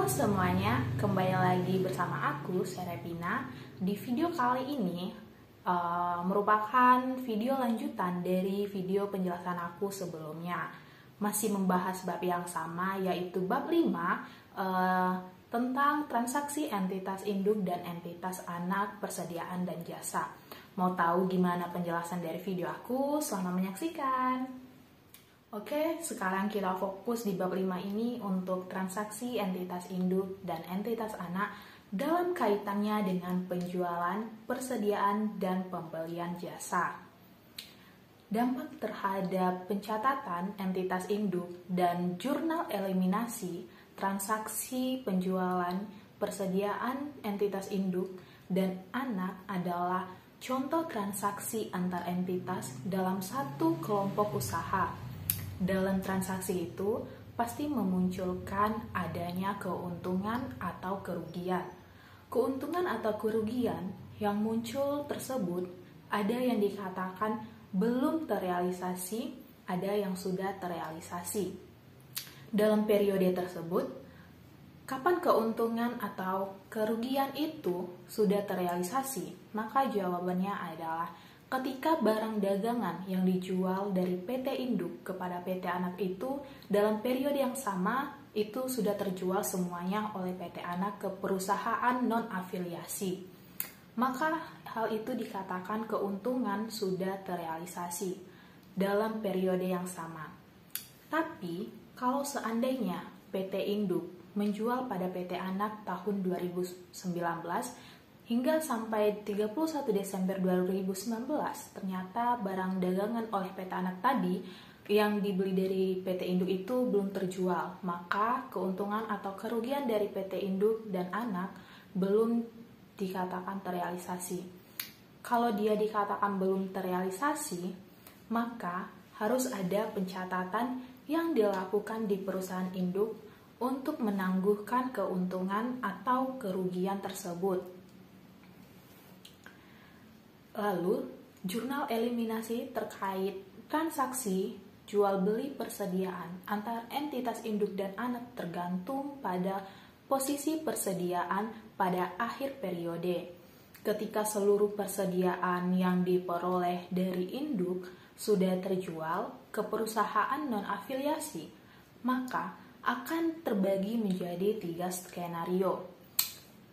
Halo semuanya, kembali lagi bersama aku, Serepina. Di video kali ini merupakan video lanjutan dari video penjelasan aku sebelumnya. Masih membahas bab yang sama, yaitu bab 5 tentang transaksi entitas induk dan entitas anak, persediaan dan jasa. Mau tahu gimana penjelasan dari video aku? Selamat menyaksikan. Oke, sekarang kita fokus di bab 5 ini untuk transaksi entitas induk dan entitas anak dalam kaitannya dengan penjualan, persediaan, dan pembelian jasa. Dampak terhadap pencatatan entitas induk dan jurnal eliminasi transaksi penjualan, persediaan entitas induk dan anak adalah contoh transaksi antar entitas dalam satu kelompok usaha. Dalam transaksi itu pasti memunculkan adanya keuntungan atau kerugian. Keuntungan atau kerugian yang muncul tersebut ada yang dikatakan belum terrealisasi, ada yang sudah terrealisasi. Dalam periode tersebut, kapan keuntungan atau kerugian itu sudah terrealisasi? Maka jawabannya adalah ketika barang dagangan yang dijual dari PT Induk kepada PT Anak itu dalam periode yang sama itu sudah terjual semuanya oleh PT Anak ke perusahaan non-afiliasi. Maka hal itu dikatakan keuntungan sudah terrealisasi dalam periode yang sama. Tapi kalau seandainya PT Induk menjual pada PT Anak tahun 2019 hingga sampai 31 Desember 2019, ternyata barang dagangan oleh PT Anak tadi yang dibeli dari PT Induk itu belum terjual, maka keuntungan atau kerugian dari PT Induk dan Anak belum dikatakan terrealisasi. Kalau dia dikatakan belum terrealisasi, maka harus ada pencatatan yang dilakukan di perusahaan induk untuk menangguhkan keuntungan atau kerugian tersebut. Lalu, jurnal eliminasi terkait transaksi jual beli persediaan antar entitas induk dan anak tergantung pada posisi persediaan pada akhir periode. Ketika seluruh persediaan yang diperoleh dari induk sudah terjual ke perusahaan non-afiliasi, maka akan terbagi menjadi 3 skenario.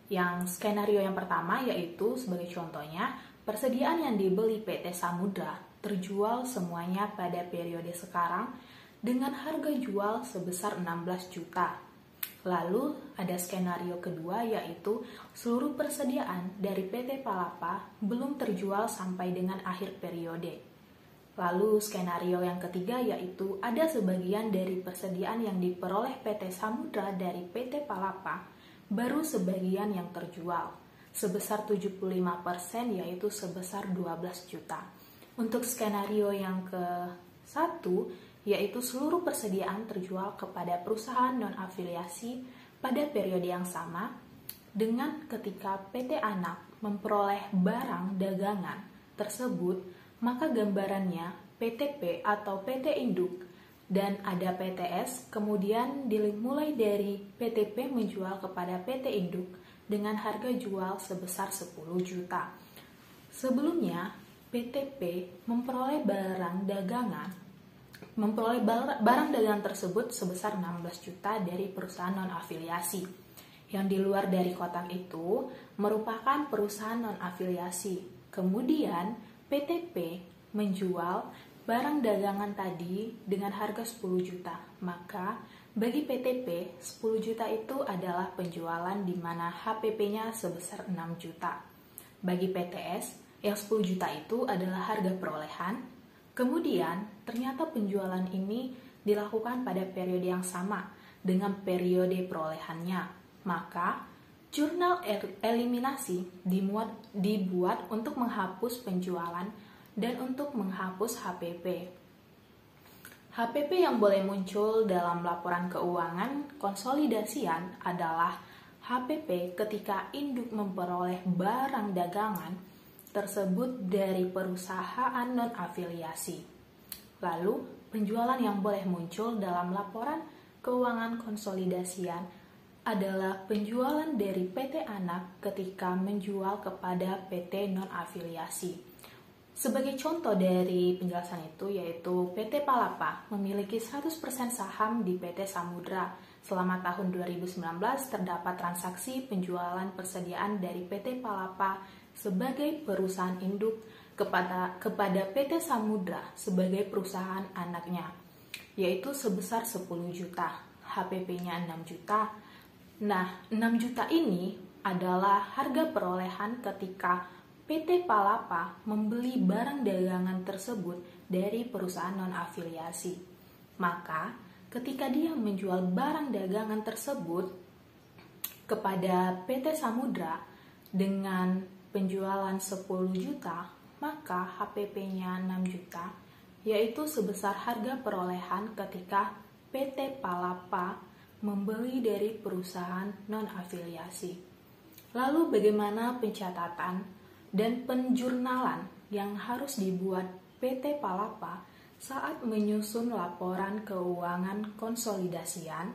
Yang skenario yang pertama yaitu sebagai contohnya, persediaan yang dibeli PT Samudra terjual semuanya pada periode sekarang dengan harga jual sebesar 16 juta. Lalu ada skenario kedua yaitu seluruh persediaan dari PT Palapa belum terjual sampai dengan akhir periode. Lalu skenario yang ketiga yaitu ada sebagian dari persediaan yang diperoleh PT Samudra dari PT Palapa baru sebagian yang terjual sebesar 75%, yaitu sebesar 12 juta. Untuk skenario yang ke-1 yaitu seluruh persediaan terjual kepada perusahaan non-afiliasi pada periode yang sama dengan ketika PT Anak memperoleh barang dagangan tersebut, maka gambarannya PTP atau PT Induk dan ada PTS, kemudian dimulai dari PTP menjual kepada PT Induk dengan harga jual sebesar 10 juta. Sebelumnya, PTP memperoleh barang dagangan tersebut sebesar 16 juta dari perusahaan non-afiliasi. Yang di luar dari kotak itu merupakan perusahaan non-afiliasi. Kemudian, PTP menjual barang dagangan tadi dengan harga 10 juta. Maka bagi PTP, 10 juta itu adalah penjualan di mana HPP-nya sebesar 6 juta. Bagi PTS, yang 10 juta itu adalah harga perolehan. Kemudian, ternyata penjualan ini dilakukan pada periode yang sama dengan periode perolehannya. Maka, jurnal eliminasi dibuat untuk menghapus penjualan dan untuk menghapus HPP. HPP yang boleh muncul dalam laporan keuangan konsolidasian adalah HPP ketika induk memperoleh barang dagangan tersebut dari perusahaan non-afiliasi. Lalu, penjualan yang boleh muncul dalam laporan keuangan konsolidasian adalah penjualan dari PT Anak ketika menjual kepada PT non-afiliasi. Sebagai contoh dari penjelasan itu yaitu PT Palapa memiliki 100% saham di PT Samudra. Selama tahun 2019 terdapat transaksi penjualan persediaan dari PT Palapa sebagai perusahaan induk kepada PT Samudra sebagai perusahaan anaknya, yaitu sebesar 10 juta, HPP-nya 6 juta. Nah, 6 juta ini adalah harga perolehan ketika PT Palapa membeli barang dagangan tersebut dari perusahaan non-afiliasi. Maka, ketika dia menjual barang dagangan tersebut kepada PT Samudra dengan penjualan 10 juta, maka HPP-nya 6 juta, yaitu sebesar harga perolehan ketika PT Palapa membeli dari perusahaan non-afiliasi. Lalu bagaimana pencatatan dan penjurnalan yang harus dibuat PT Palapa saat menyusun laporan keuangan konsolidasian?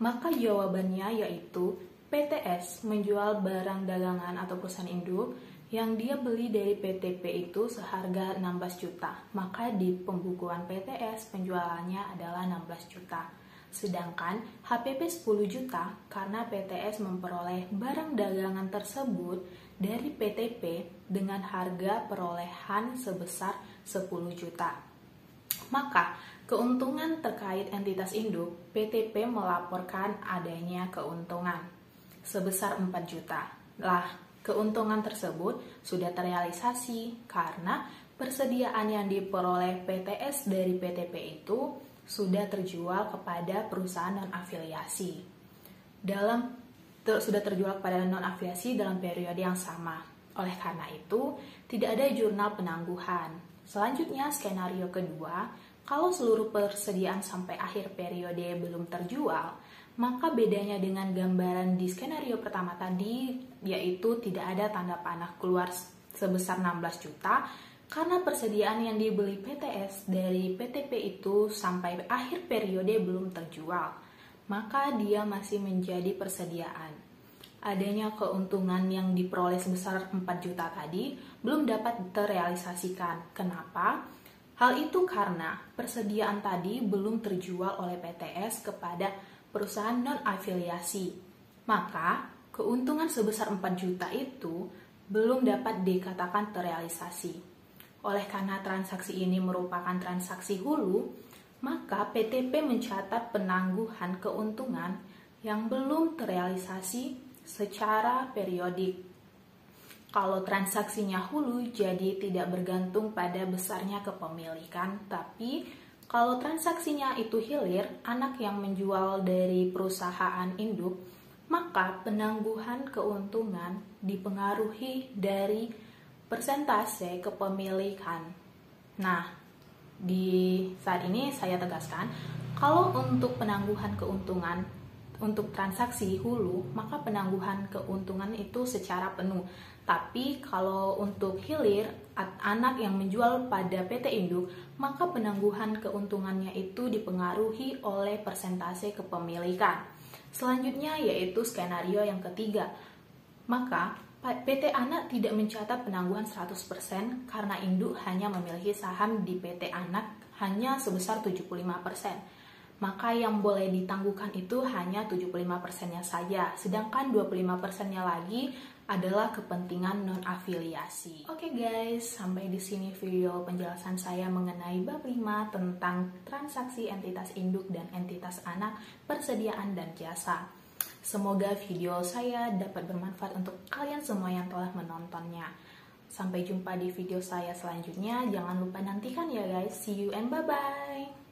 Maka jawabannya yaitu PTS menjual barang dagangan atau perusahaan induk yang dia beli dari PTP itu seharga 16 juta. Maka di pembukuan PTS penjualannya adalah 16 juta. Sedangkan HPP 10 juta karena PTS memperoleh barang dagangan tersebut dari PTP dengan harga perolehan sebesar 10 juta. Maka keuntungan terkait entitas induk, PTP melaporkan adanya keuntungan sebesar 4 juta. Lah, keuntungan tersebut sudah terrealisasi karena persediaan yang diperoleh PTS dari PTP itu sudah terjual kepada perusahaan non-afiliasi. Sudah terjual kepada non-afiliasi dalam periode yang sama. Oleh karena itu, tidak ada jurnal penangguhan. Selanjutnya, skenario kedua, kalau seluruh persediaan sampai akhir periode belum terjual, maka bedanya dengan gambaran di skenario pertama tadi, yaitu tidak ada tanda panah keluar sebesar 16 juta, karena persediaan yang dibeli PTS dari PTP itu sampai akhir periode belum terjual, maka dia masih menjadi persediaan. Adanya keuntungan yang diperoleh sebesar 4 juta tadi belum dapat terrealisasikan. Kenapa? Hal itu karena persediaan tadi belum terjual oleh PTS kepada perusahaan non-afiliasi. Maka, keuntungan sebesar 4 juta itu belum dapat dikatakan terrealisasi. Oleh karena transaksi ini merupakan transaksi hulu, maka PTP mencatat penangguhan keuntungan yang belum terrealisasi secara periodik. Kalau transaksinya hulu, jadi tidak bergantung pada besarnya kepemilikan, tapi kalau transaksinya itu hilir, anak yang menjual dari perusahaan induk, maka penangguhan keuntungan dipengaruhi dari persentase kepemilikan. Nah, di saat ini saya tegaskan, kalau untuk penangguhan keuntungan untuk transaksi hulu, maka penangguhan keuntungan itu secara penuh. Tapi kalau untuk hilir, anak yang menjual pada PT induk, maka penangguhan keuntungannya itu dipengaruhi oleh persentase kepemilikan. Selanjutnya yaitu skenario yang ketiga. Maka PT Anak tidak mencatat penangguhan 100% karena induk hanya memiliki saham di PT Anak hanya sebesar 75%. Maka yang boleh ditangguhkan itu hanya 75%-nya saja, sedangkan 25%-nya lagi adalah kepentingan non-afiliasi. Oke guys, sampai di sini video penjelasan saya mengenai bab 5 tentang transaksi entitas induk dan entitas anak, persediaan dan jasa. Semoga video saya dapat bermanfaat untuk kalian semua yang telah menontonnya. Sampai jumpa di video saya selanjutnya. Jangan lupa nantikan ya guys. See you and bye-bye.